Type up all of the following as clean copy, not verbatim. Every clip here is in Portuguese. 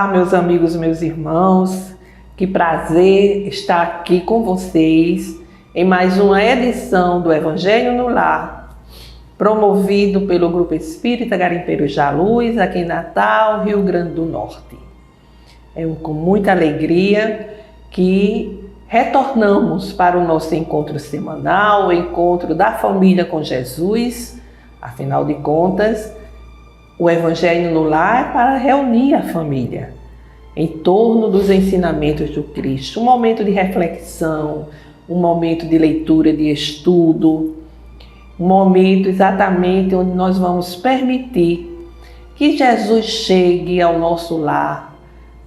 Olá, meus amigos, meus irmãos, que prazer estar aqui com vocês em mais uma edição do Evangelho no Lar, promovido pelo Grupo Espírita Garimpeiros da Luz, aqui em Natal, Rio Grande do Norte. É com muita alegria que retornamos para o nosso encontro semanal, o encontro da família com Jesus. Afinal de contas, o Evangelho no Lar é para reunir a família em torno dos ensinamentos do Cristo. Um momento de reflexão, um momento de leitura, de estudo, um momento exatamente onde nós vamos permitir que Jesus chegue ao nosso lar,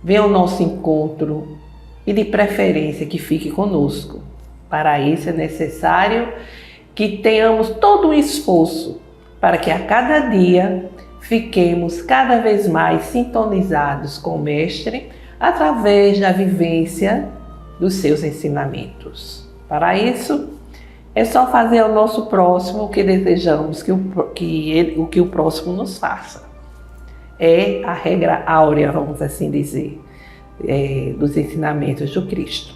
venha ao nosso encontro e de preferência que fique conosco. Para isso é necessário que tenhamos todo um esforço para que a cada dia fiquemos cada vez mais sintonizados com o Mestre através da vivência dos seus ensinamentos. Para isso, é só fazer ao nosso próximo o que desejamos que o próximo nos faça. É a regra áurea, vamos assim dizer, dos ensinamentos do Cristo.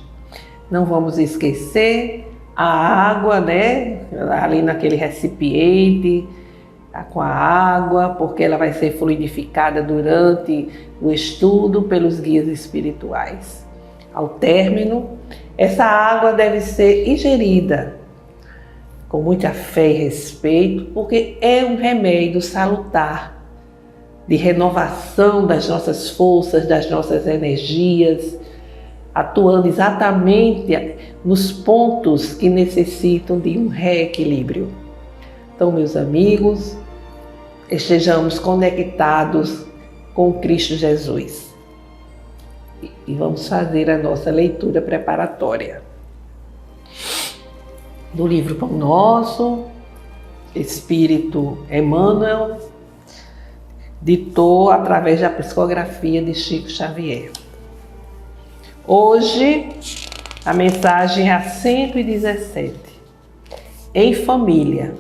Não vamos esquecer a água, ali naquele recipiente, com a água, porque ela vai ser fluidificada durante o estudo pelos guias espirituais. Ao término, essa água deve ser ingerida com muita fé e respeito, porque é um remédio salutar, de renovação das nossas forças, das nossas energias, atuando exatamente nos pontos que necessitam de um reequilíbrio. Então, meus amigos, estejamos conectados com Cristo Jesus. E vamos fazer a nossa leitura preparatória do livro Pão Nosso. Espírito Emmanuel ditou através da psicografia de Chico Xavier. Hoje, a mensagem é a 117. Em família.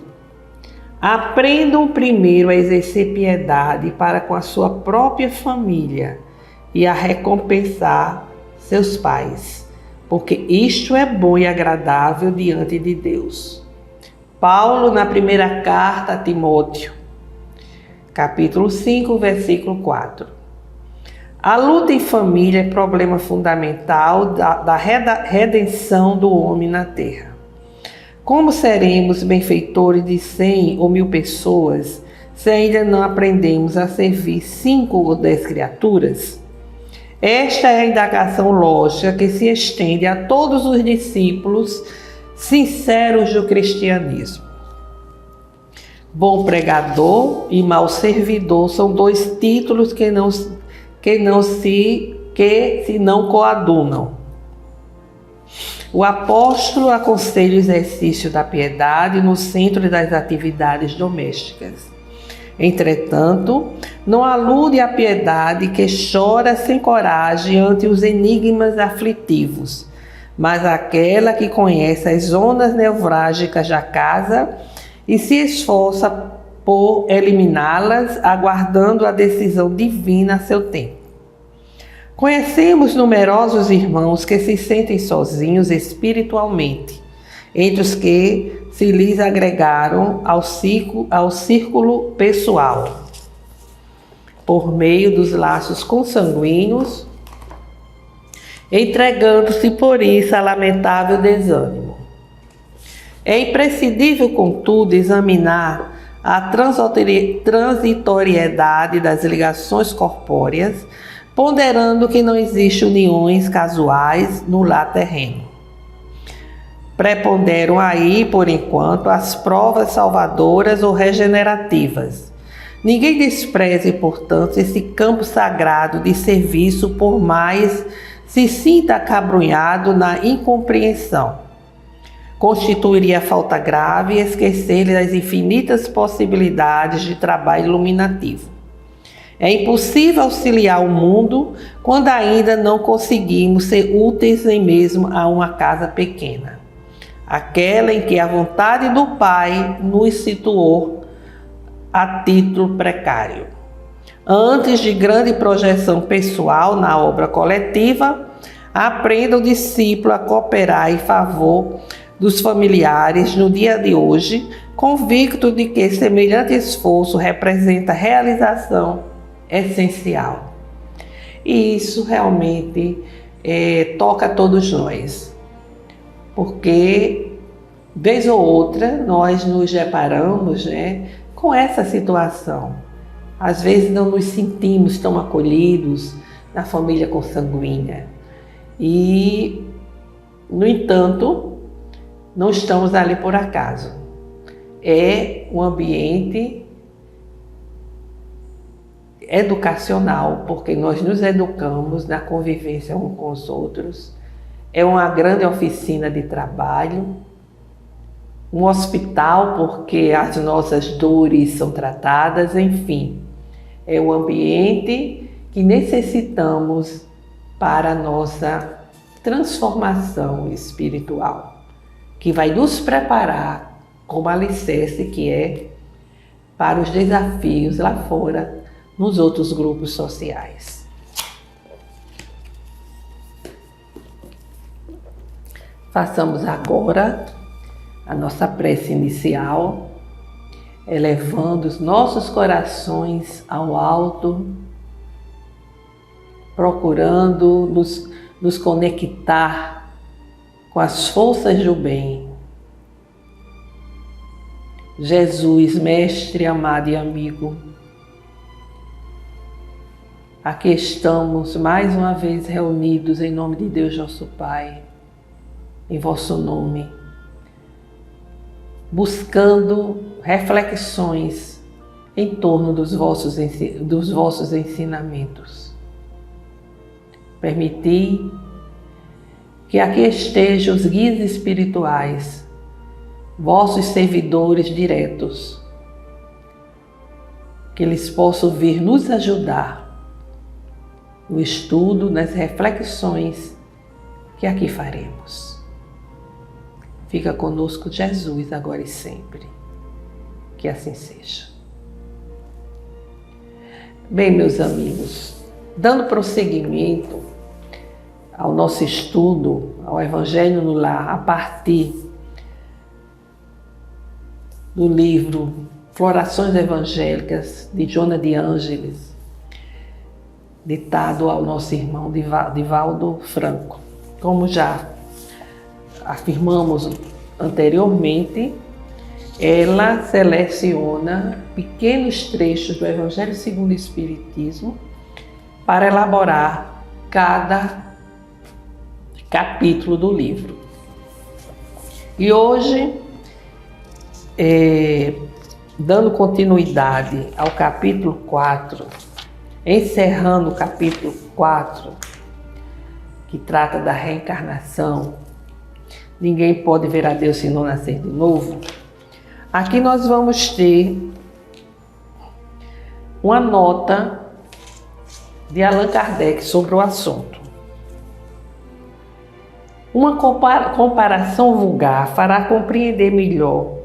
Aprendam primeiro a exercer piedade para com a sua própria família e a recompensar seus pais, porque isto é bom e agradável diante de Deus. Paulo, na primeira carta a Timóteo, capítulo 5, versículo 4. A luta em família é problema fundamental da redenção do homem na terra. Como seremos benfeitores de 100 ou 1000 pessoas se ainda não aprendemos a servir 5 ou 10 criaturas? Esta é a indagação lógica que se estende a todos os discípulos sinceros do cristianismo. Bom pregador e mau servidor são dois títulos que se não coadunam. O apóstolo aconselha o exercício da piedade no centro das atividades domésticas. Entretanto, não alude à piedade que chora sem coragem ante os enigmas aflitivos, mas àquela que conhece as zonas nevrálgicas da casa e se esforça por eliminá-las, aguardando a decisão divina a seu tempo. Conhecemos numerosos irmãos que se sentem sozinhos espiritualmente, entre os que se lhes agregaram ao círculo pessoal, por meio dos laços consanguíneos, entregando-se por isso a lamentável desânimo. É imprescindível, contudo, examinar a transitoriedade das ligações corpóreas, ponderando que não existem uniões casuais no lar terreno. Preponderam aí, por enquanto, as provas salvadoras ou regenerativas. Ninguém despreze, portanto, esse campo sagrado de serviço, por mais se sinta acabrunhado na incompreensão. Constituiria falta grave esquecer das infinitas possibilidades de trabalho iluminativo. É impossível auxiliar o mundo quando ainda não conseguimos ser úteis nem mesmo a uma casa pequena, aquela em que a vontade do Pai nos situou a título precário. Antes de grande projeção pessoal na obra coletiva, aprenda o discípulo a cooperar em favor dos familiares no dia de hoje, convicto de que semelhante esforço representa realização essencial. E isso realmente toca a todos nós, porque vez ou outra nós nos deparamos, com essa situação. Às vezes não nos sentimos tão acolhidos na família consanguínea e, no entanto, não estamos ali por acaso. É um ambiente educacional, porque nós nos educamos na convivência uns com os outros. É uma grande oficina de trabalho, um hospital, porque as nossas dores são tratadas, enfim. É um ambiente que necessitamos para a nossa transformação espiritual, que vai nos preparar como alicerce que é para os desafios lá fora, nos outros grupos sociais. Façamos agora a nossa prece inicial, elevando os nossos corações ao alto, procurando nos conectar com as forças do bem. Jesus, Mestre amado e amigo, aqui estamos mais uma vez reunidos em nome de Deus nosso Pai, em vosso nome, buscando reflexões em torno dos vossos ensinamentos. Permiti que aqui estejam os guias espirituais, vossos servidores diretos, que eles possam vir nos ajudar no estudo, nas reflexões que aqui faremos. Fica conosco Jesus agora e sempre. Que assim seja. Bem, meus amigos, dando prosseguimento ao nosso estudo, ao Evangelho no Lar, a partir do livro Florações Evangélicas, de Joana de Ângeles, ditado ao nosso irmão Divaldo Franco. Como já afirmamos anteriormente, ela seleciona pequenos trechos do Evangelho segundo o Espiritismo para elaborar cada capítulo do livro. E hoje, dando continuidade ao capítulo 4, encerrando o capítulo 4, que trata da reencarnação, ninguém pode ver a Deus se não nascer de novo. Aqui nós vamos ter uma nota de Allan Kardec sobre o assunto. Uma comparação vulgar fará compreender melhor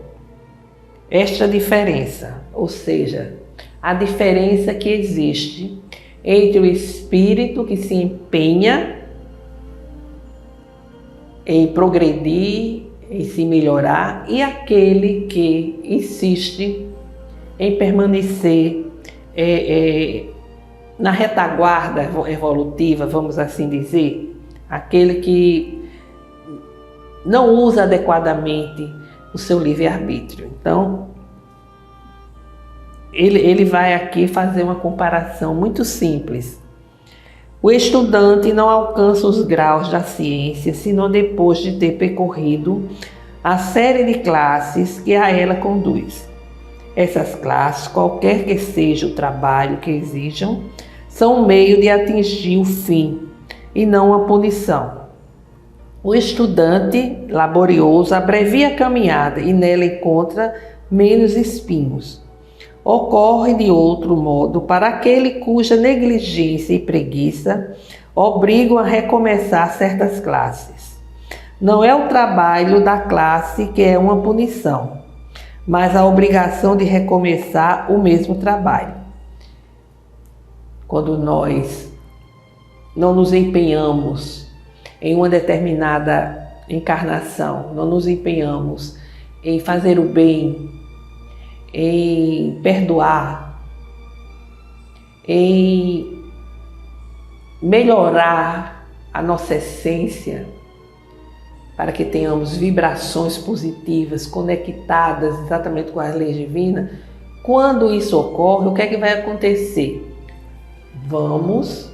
esta diferença, ou seja, a diferença que existe entre o espírito que se empenha em progredir, em se melhorar, e aquele que insiste em permanecer na retaguarda evolutiva, vamos assim dizer, aquele que não usa adequadamente o seu livre-arbítrio. Então, ele vai aqui fazer uma comparação muito simples. O estudante não alcança os graus da ciência senão depois de ter percorrido a série de classes que a ela conduz. Essas classes, qualquer que seja o trabalho que exijam, são um meio de atingir o fim e não a punição. O estudante laborioso abrevia a caminhada e nela encontra menos espinhos. Ocorre de outro modo para aquele cuja negligência e preguiça obrigam a recomeçar certas classes. Não é o trabalho da classe que é uma punição, mas a obrigação de recomeçar o mesmo trabalho. quando nós não nos empenhamos em uma determinada encarnação, não nos empenhamos em fazer o bem, em perdoar, em melhorar a nossa essência, para que tenhamos vibrações positivas, conectadas exatamente com as leis divinas. Quando isso ocorre, o que é que vai acontecer? Vamos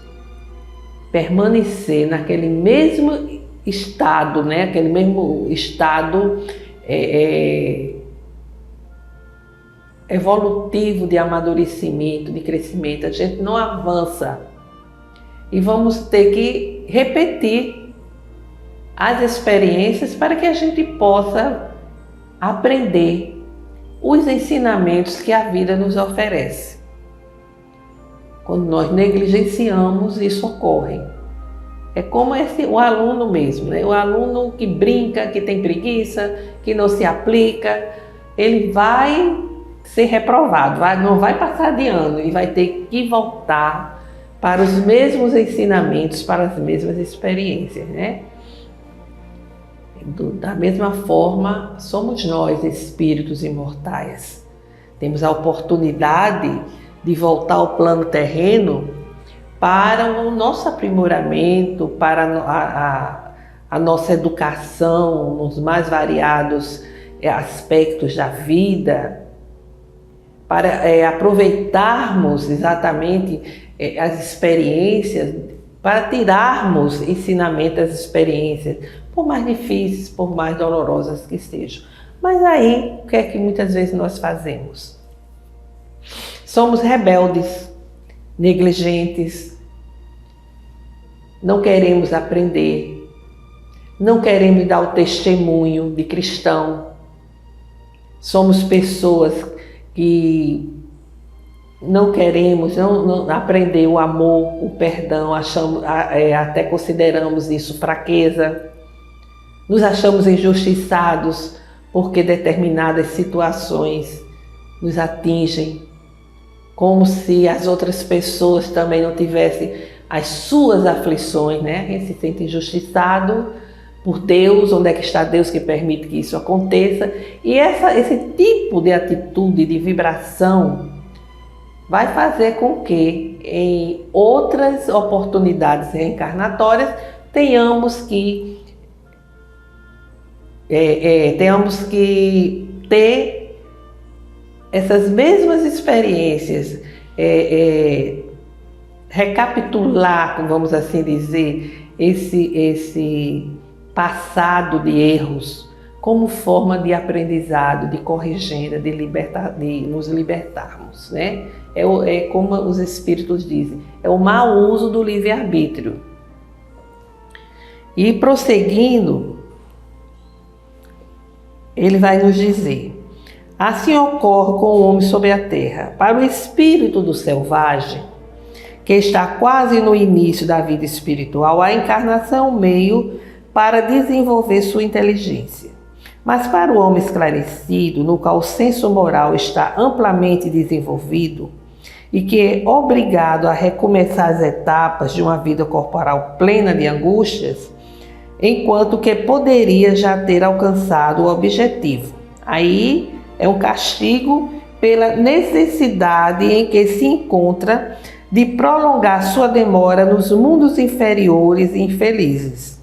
permanecer naquele mesmo estado, né? Aquele mesmo estado evolutivo de amadurecimento, de crescimento. A gente não avança e vamos ter que repetir as experiências para que a gente possa aprender os ensinamentos que a vida nos oferece. Quando nós negligenciamos, isso ocorre. É como o aluno mesmo, né? O aluno que brinca, que tem preguiça, que não se aplica, ele vai ser reprovado, não vai passar de ano e vai ter que voltar para os mesmos ensinamentos, para as mesmas experiências, né? Da mesma forma, somos nós, espíritos imortais. Temos a oportunidade de voltar ao plano terreno para o nosso aprimoramento, para a nossa educação nos mais variados aspectos da vida, para aproveitarmos exatamente as experiências, para tirarmos ensinamento das experiências, por mais difíceis, por mais dolorosas que sejam. Mas aí, o que é que muitas vezes nós fazemos? Somos rebeldes, negligentes, não queremos aprender, não queremos dar o testemunho de cristão. Somos pessoas que não queremos não aprender o amor, o perdão, até consideramos isso fraqueza. Nos achamos injustiçados porque determinadas situações nos atingem, como se as outras pessoas também não tivessem as suas aflições, né? A gente se sente injustiçado por Deus, onde é que está Deus que permite que isso aconteça? E esse tipo de atitude, de vibração, vai fazer com que em outras oportunidades reencarnatórias tenhamos que ter essas mesmas experiências, recapitular, vamos assim dizer, esse passado de erros como forma de aprendizado, de corrigenda, de nos libertarmos, né? É como os espíritos dizem, é o mau uso do livre-arbítrio. E prosseguindo, ele vai nos dizer: assim ocorre com o homem sobre a terra. Para o espírito do selvagem, que está quase no início da vida espiritual, a encarnação é um meio para desenvolver sua inteligência. Mas para o homem esclarecido, no qual o senso moral está amplamente desenvolvido e que é obrigado a recomeçar as etapas de uma vida corporal plena de angústias, enquanto que poderia já ter alcançado o objetivo. Aí é um castigo pela necessidade em que se encontra de prolongar sua demora nos mundos inferiores e infelizes.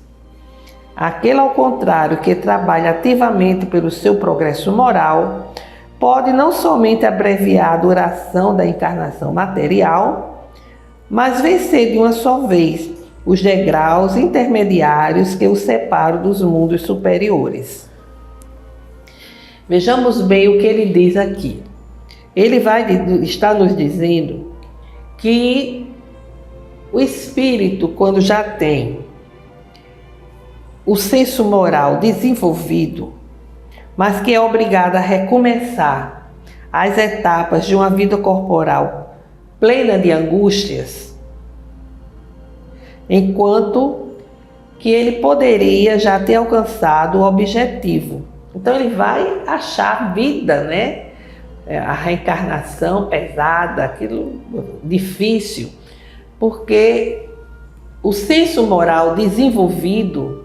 Aquele, ao contrário, que trabalha ativamente pelo seu progresso moral, pode não somente abreviar a duração da encarnação material, mas vencer de uma só vez os degraus intermediários que o separam dos mundos superiores. Vejamos bem o que ele diz aqui. Ele está nos dizendo que o espírito, quando já tem o senso moral desenvolvido, mas que é obrigado a recomeçar as etapas de uma vida corporal plena de angústias, enquanto que ele poderia já ter alcançado o objetivo. Então ele vai achar a vida, né? A reencarnação pesada, aquilo difícil, porque o senso moral desenvolvido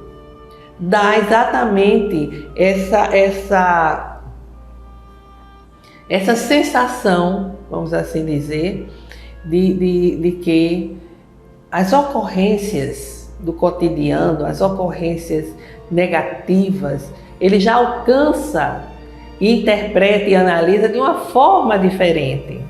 dá exatamente essa sensação, vamos assim dizer, de que as ocorrências do cotidiano, as ocorrências negativas, ele já alcança, interpreta e analisa de uma forma diferente.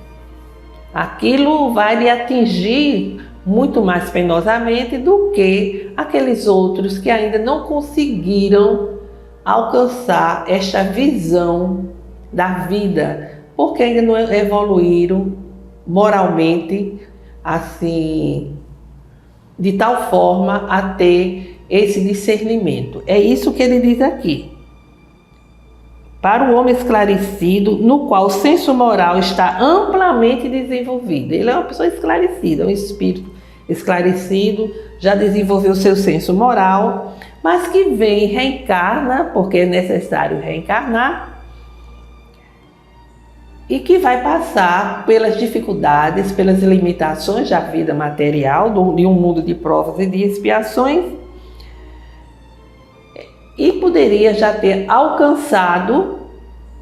Aquilo vai lhe atingir muito mais penosamente do que aqueles outros que ainda não conseguiram alcançar esta visão da vida, porque ainda não evoluíram moralmente assim, de tal forma a ter esse discernimento. É isso que ele diz aqui. Para o homem esclarecido, no qual o senso moral está amplamente desenvolvido. Ele é uma pessoa esclarecida, um espírito esclarecido, já desenvolveu seu senso moral, mas que vem, reencarna, porque é necessário reencarnar, e que vai passar pelas dificuldades, pelas limitações da vida material, de um mundo de provas e de expiações, e poderia já ter alcançado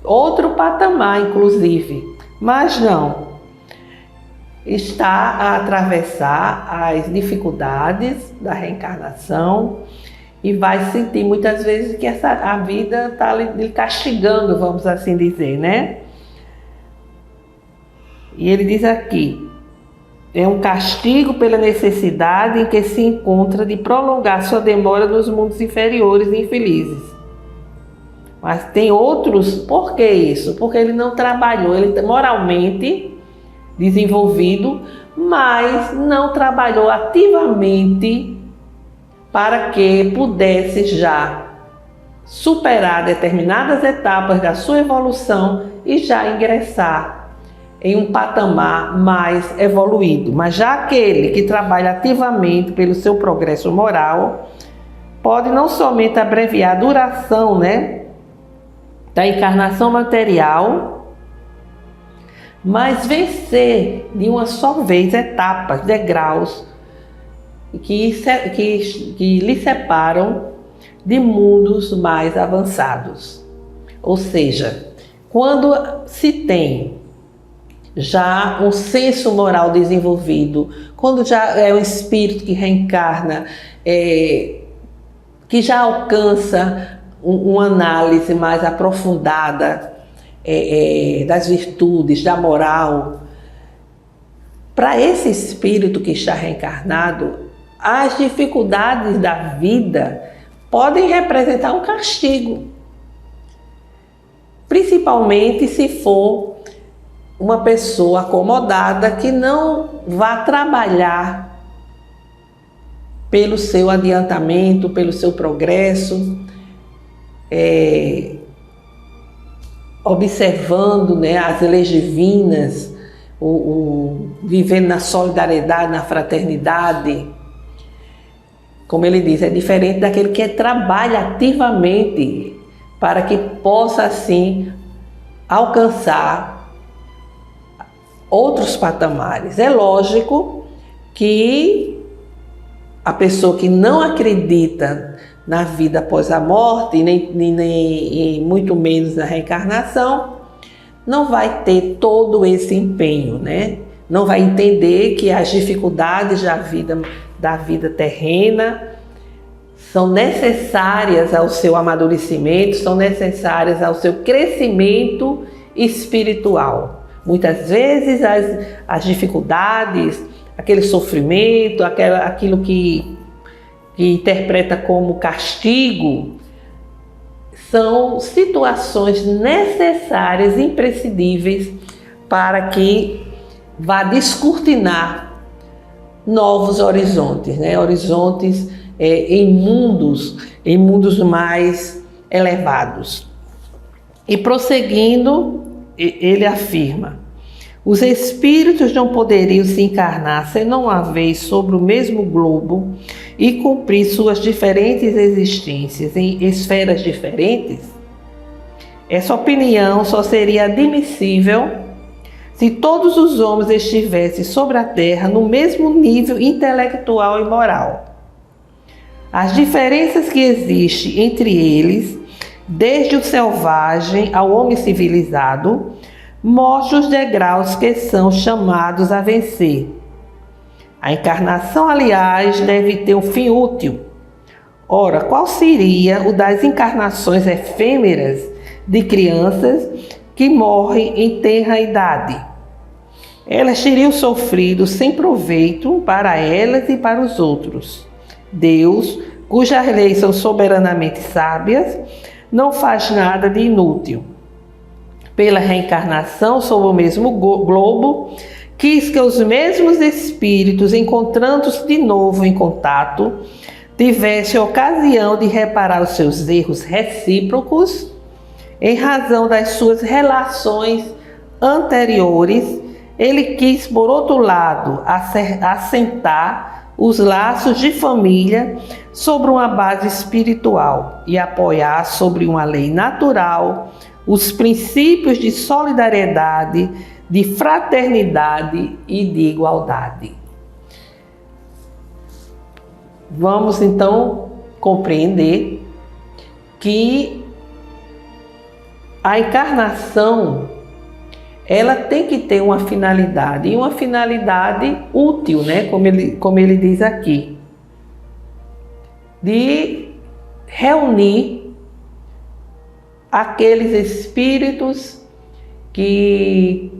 outro patamar, inclusive, mas não. Está a atravessar as dificuldades da reencarnação e vai sentir muitas vezes que a vida está lhe castigando, vamos assim dizer, né? E ele diz aqui, é um castigo pela necessidade em que se encontra de prolongar sua demora nos mundos inferiores e infelizes. Mas tem outros, por que isso? Porque ele não trabalhou, ele moralmente desenvolvido, mas não trabalhou ativamente para que pudesse já superar determinadas etapas da sua evolução e já ingressar em um patamar mais evoluído. Mas já aquele que trabalha ativamente pelo seu progresso moral, pode não somente abreviar a duração, da encarnação material, mas vencer de uma só vez etapas, degraus que lhe separam de mundos mais avançados. Ou seja, quando se tem já um senso moral desenvolvido, quando já é um espírito que reencarna, que já alcança uma análise mais aprofundada das virtudes, da moral, para esse espírito que está reencarnado, as dificuldades da vida podem representar um castigo, principalmente se for uma pessoa acomodada que não vá trabalhar pelo seu adiantamento, pelo seu progresso, observando as leis divinas, vivendo na solidariedade, na fraternidade. Como ele diz, é diferente daquele que trabalha ativamente para que possa assim alcançar outros patamares. É lógico que a pessoa que não acredita na vida após a morte, nem muito menos na reencarnação, não vai ter todo esse empenho, Não vai entender que as dificuldades da vida terrena são necessárias ao seu amadurecimento, são necessárias ao seu crescimento espiritual. Muitas vezes as dificuldades, aquele sofrimento, aquilo que interpreta como castigo, são situações necessárias, imprescindíveis, para que vá descortinar novos horizontes, horizontes em mundos mais elevados. E prosseguindo, ele afirma: os espíritos não poderiam se encarnar senão uma vez sobre o mesmo globo e cumprir suas diferentes existências em esferas diferentes? Essa opinião só seria admissível se todos os homens estivessem sobre a terra no mesmo nível intelectual e moral. As diferenças que existem entre eles, desde o selvagem ao homem civilizado, mostram os degraus que são chamados a vencer. A encarnação, aliás, deve ter um fim útil. Ora, qual seria o das encarnações efêmeras de crianças que morrem em tenra idade? Elas teriam sofrido sem proveito para elas e para os outros. Deus, cujas leis são soberanamente sábias, não faz nada de inútil. Pela reencarnação sobre o mesmo globo, quis que os mesmos espíritos, encontrando-se de novo em contato, tivessem ocasião de reparar os seus erros recíprocos em razão das suas relações anteriores. Ele quis, por outro lado, assentar os laços de família sobre uma base espiritual e apoiar sobre uma lei natural os princípios de solidariedade, de fraternidade e de igualdade. Vamos então compreender que a encarnação, ela tem que ter uma finalidade, e uma finalidade útil, né? Como ele diz aqui, de reunir aqueles espíritos que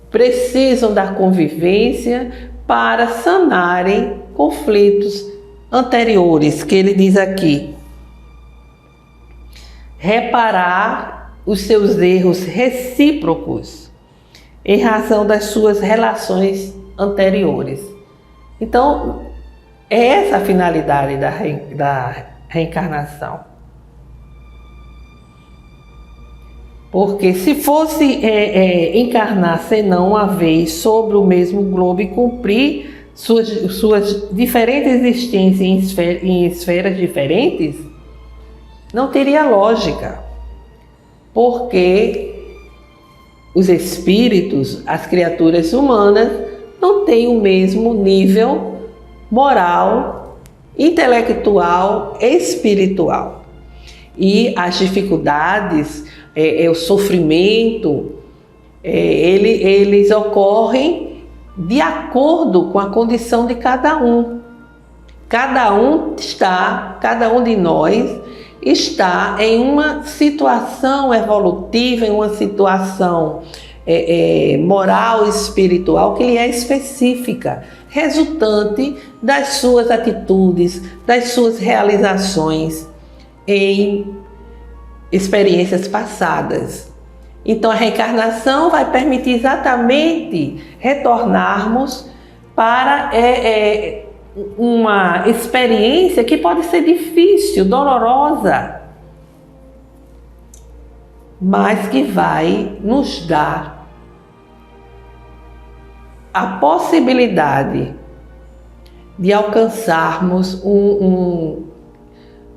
precisam da convivência para sanarem conflitos anteriores, que ele diz aqui. Reparar os seus erros recíprocos em razão das suas relações anteriores. Então, é essa a finalidade da reencarnação. Porque se fosse encarnar senão uma vez sobre o mesmo globo e cumprir suas diferentes existências em esferas diferentes, não teria lógica. Porque os espíritos, as criaturas humanas, não têm o mesmo nível moral, intelectual e espiritual. E as dificuldades, o sofrimento, eles ocorrem de acordo com a condição de cada um. Cada um de nós está em uma situação evolutiva, em uma situação moral e espiritual que lhe é específica, resultante das suas atitudes, das suas realizações em experiências passadas. Então a reencarnação vai permitir exatamente retornarmos para uma experiência que pode ser difícil, dolorosa, mas que vai nos dar a possibilidade de alcançarmos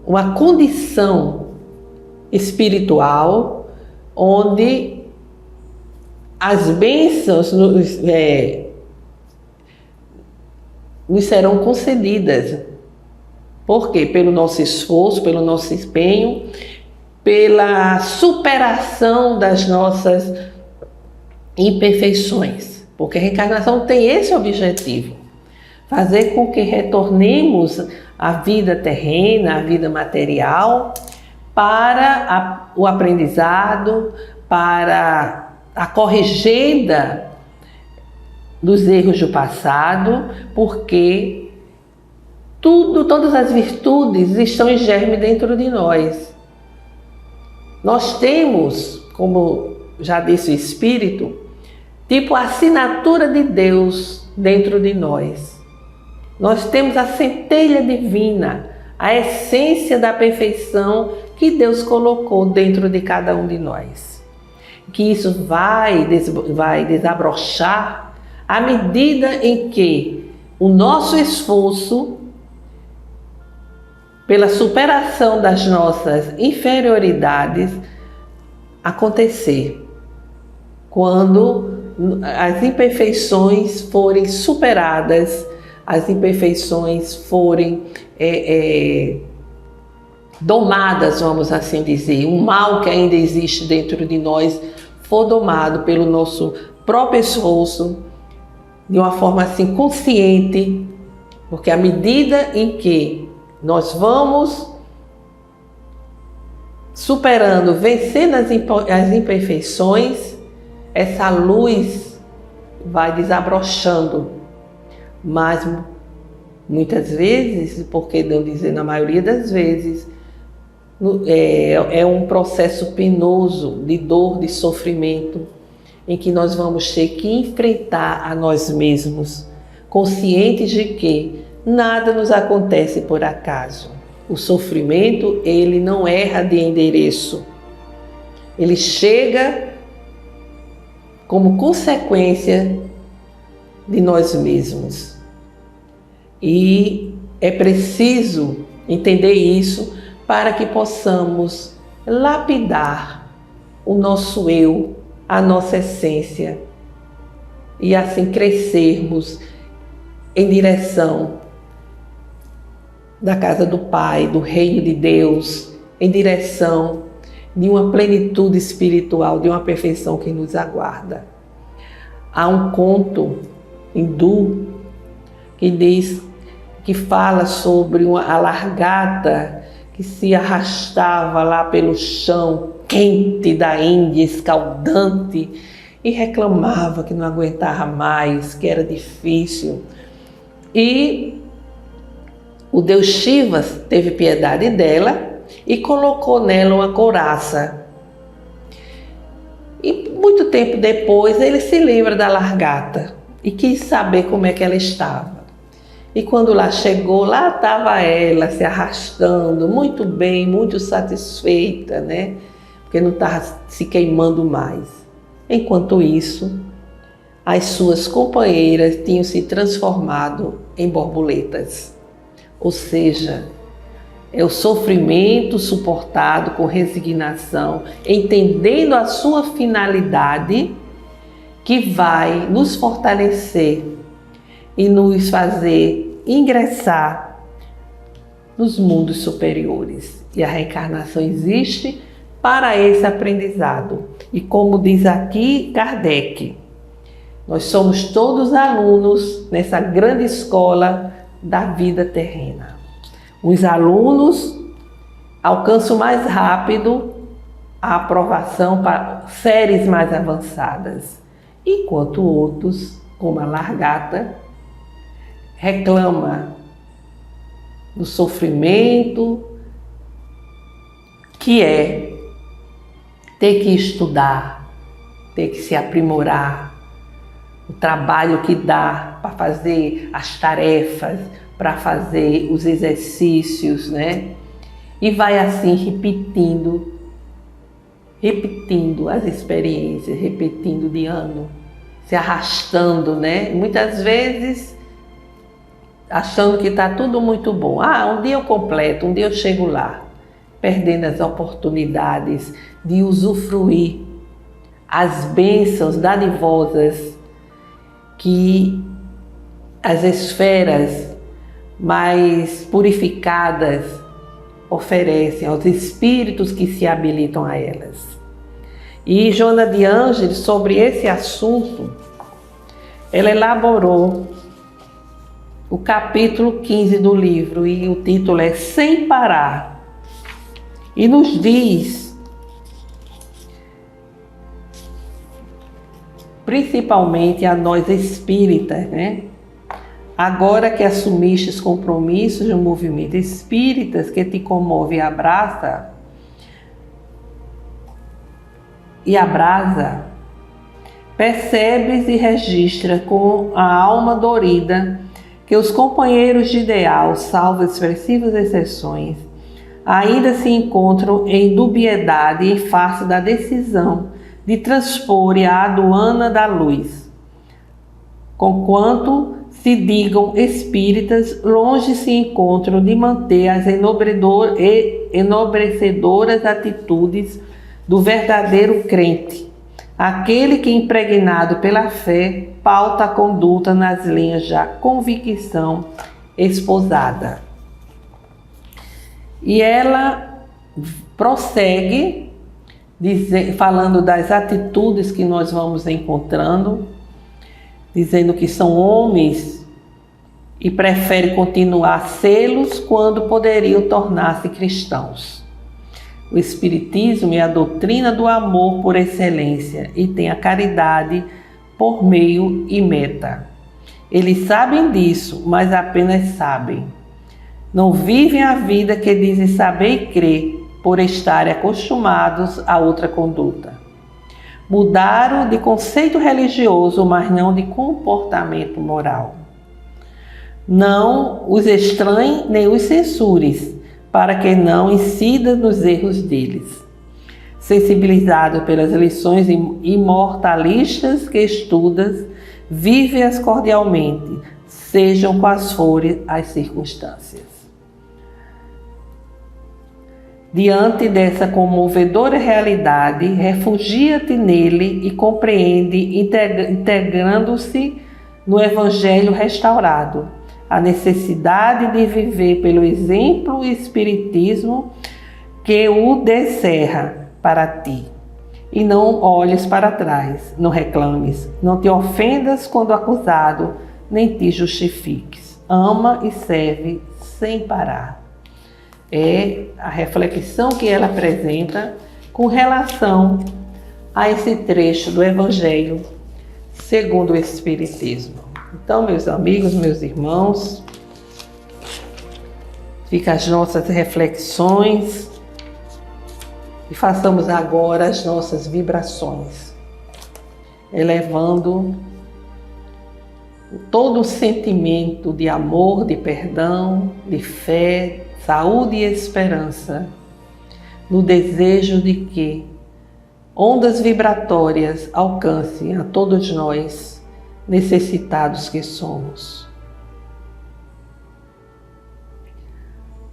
uma condição espiritual onde as bênçãos nos serão concedidas. Por quê? Pelo nosso esforço, pelo nosso empenho, pela superação das nossas imperfeições. Porque a reencarnação tem esse objetivo: fazer com que retornemos à vida terrena, à vida material, para o aprendizado, para a corrigenda dos erros do passado, porque todas as virtudes estão em germe dentro de nós. Nós temos, como já disse o Espírito, tipo a assinatura de Deus dentro de nós. Nós temos a centelha divina, a essência da perfeição que Deus colocou dentro de cada um de nós. Que isso vai desabrochar à medida em que o nosso esforço pela superação das nossas inferioridades acontecer. Quando as imperfeições forem superadas, as imperfeições forem domadas, vamos assim dizer, o mal que ainda existe dentro de nós for domado pelo nosso próprio esforço, de uma forma assim consciente, porque à medida em que nós vamos superando, vencendo as imperfeições, essa luz vai desabrochando. Mas muitas vezes, por que não dizer na maioria das vezes, é um processo penoso de dor, de sofrimento, em que nós vamos ter que enfrentar a nós mesmos, conscientes de que nada nos acontece por acaso. O sofrimento, ele não erra de endereço. Ele chega como consequência de nós mesmos. E é preciso entender isso para que possamos lapidar o nosso eu, a nossa essência, e assim crescermos em direção da casa do Pai, do reino de Deus, em direção de uma plenitude espiritual, de uma perfeição que nos aguarda. Há um conto hindu que fala sobre a largata que se arrastava lá pelo chão quente da Índia, escaldante, e reclamava que não aguentava mais, que era difícil. E o deus Shiva teve piedade dela e colocou nela uma couraça. E muito tempo depois ele se lembra da largata e quis saber como é que ela estava. E quando lá chegou, lá estava ela se arrastando muito bem, muito satisfeita, né? Porque não estava se queimando mais. Enquanto isso, as suas companheiras tinham se transformado em borboletas. Ou seja, é o sofrimento suportado com resignação, entendendo a sua finalidade, que vai nos fortalecer e nos fazer ingressar nos mundos superiores. E a reencarnação existe para esse aprendizado. E como diz aqui Kardec, nós somos todos alunos nessa grande escola da vida terrena. Os alunos alcançam mais rápido a aprovação para séries mais avançadas, enquanto outros, como a largata, reclama do sofrimento que é ter que estudar, ter que se aprimorar, o trabalho que dá para fazer as tarefas, para fazer os exercícios, né? E vai assim repetindo as experiências, repetindo de ano, se arrastando, né? Muitas vezes achando que está tudo muito bom. Um dia eu completo, um dia eu chego lá, perdendo as oportunidades de usufruir as bênçãos dadivosas que as esferas mais purificadas oferecem aos espíritos que se habilitam a elas. E Joana de Ângeles, sobre esse assunto, ela elaborou o capítulo 15 do livro, e o título é Sem Parar. E nos diz, principalmente a nós espíritas, né? Agora que assumistes compromissos no movimento espíritas que te comove e abraça, percebes e registra com a alma dorida que os companheiros de ideal, salvo expressivas exceções, ainda se encontram em dubiedade em face da decisão de transpor a aduana da luz. Conquanto se digam espíritas, longe se encontram de manter as enobrecedoras atitudes do verdadeiro crente, aquele que, impregnado pela fé, pauta a conduta nas linhas da convicção esposada. E ela prossegue, falando das atitudes que nós vamos encontrando, dizendo que são homens e prefere continuar sê-los quando poderiam tornar-se cristãos. O Espiritismo é a doutrina do amor por excelência e tem a caridade por meio e meta. Eles sabem disso, mas apenas sabem. Não vivem a vida que dizem saber e crer, por estarem acostumados a outra conduta. Mudaram de conceito religioso, mas não de comportamento moral. Não os estranhe nem os censures, para que não incida nos erros deles. Sensibilizado pelas lições imortalistas que estudas, vive-as cordialmente, sejam quais forem as circunstâncias. Diante dessa comovedora realidade, refugia-te nele e compreende, integrando-se no Evangelho restaurado, a necessidade de viver pelo exemplo e espiritismo que o descerra para ti. E não olhes para trás, não reclames, não te ofendas quando acusado, nem te justifiques. Ama e serve sem parar. É a reflexão que ela apresenta com relação a esse trecho do Evangelho segundo o Espiritismo. Então, meus amigos, meus irmãos, ficam as nossas reflexões e façamos agora as nossas vibrações, elevando todo o sentimento de amor, de perdão, de fé, saúde e esperança, no desejo de que ondas vibratórias alcancem a todos nós, necessitados que somos.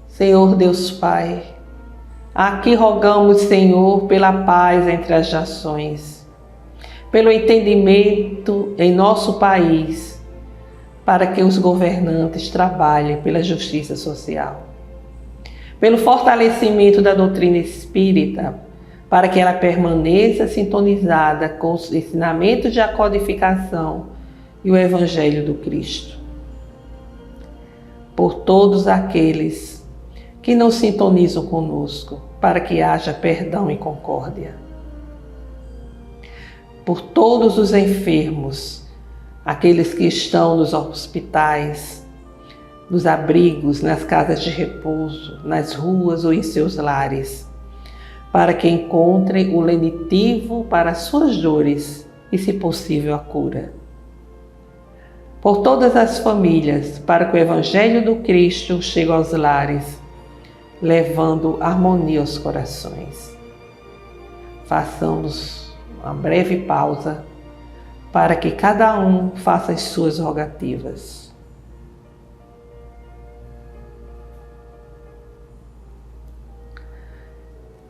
Senhor Deus Pai, aqui rogamos, Senhor, pela paz entre as nações, pelo entendimento em nosso país, para que os governantes trabalhem pela justiça social, pelo fortalecimento da doutrina espírita, para que ela permaneça sintonizada com os ensinamentos de codificação e o Evangelho do Cristo. Por todos aqueles que não sintonizam conosco, para que haja perdão e concórdia. Por todos os enfermos, aqueles que estão nos hospitais, nos abrigos, nas casas de repouso, nas ruas ou em seus lares, para que encontrem o lenitivo para as suas dores e, se possível, a cura. Por todas as famílias, para que o Evangelho do Cristo chegue aos lares, levando harmonia aos corações. Façamos uma breve pausa para que cada um faça as suas rogativas.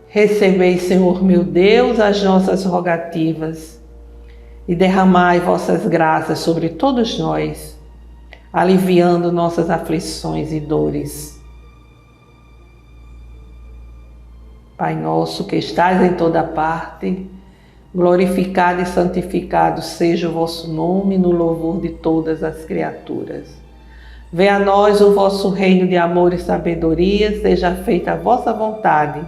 Recebei, Senhor meu Deus, as nossas rogativas e derramai vossas graças sobre todos nós, aliviando nossas aflições e dores. Pai nosso que estais em toda parte, glorificado e santificado seja o vosso nome no louvor de todas as criaturas. Venha a nós o vosso reino de amor e sabedoria, seja feita a vossa vontade,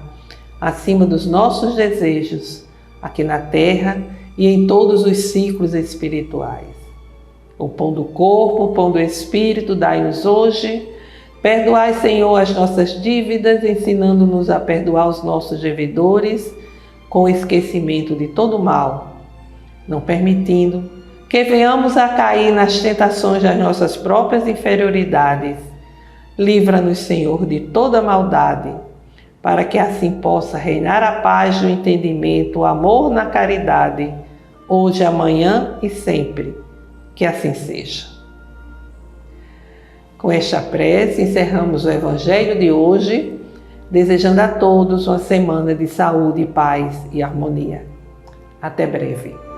acima dos nossos desejos, aqui na terra e em todos os ciclos espirituais. O pão do corpo, o pão do Espírito, dai-nos hoje. Perdoai, Senhor, as nossas dívidas, ensinando-nos a perdoar os nossos devedores, com esquecimento de todo mal, não permitindo que venhamos a cair nas tentações das nossas próprias inferioridades. Livra-nos, Senhor, de toda maldade, para que assim possa reinar a paz do entendimento, o amor na caridade, hoje, amanhã e sempre. Que assim seja. Com esta prece, encerramos o Evangelho de hoje, desejando a todos uma semana de saúde, paz e harmonia. Até breve.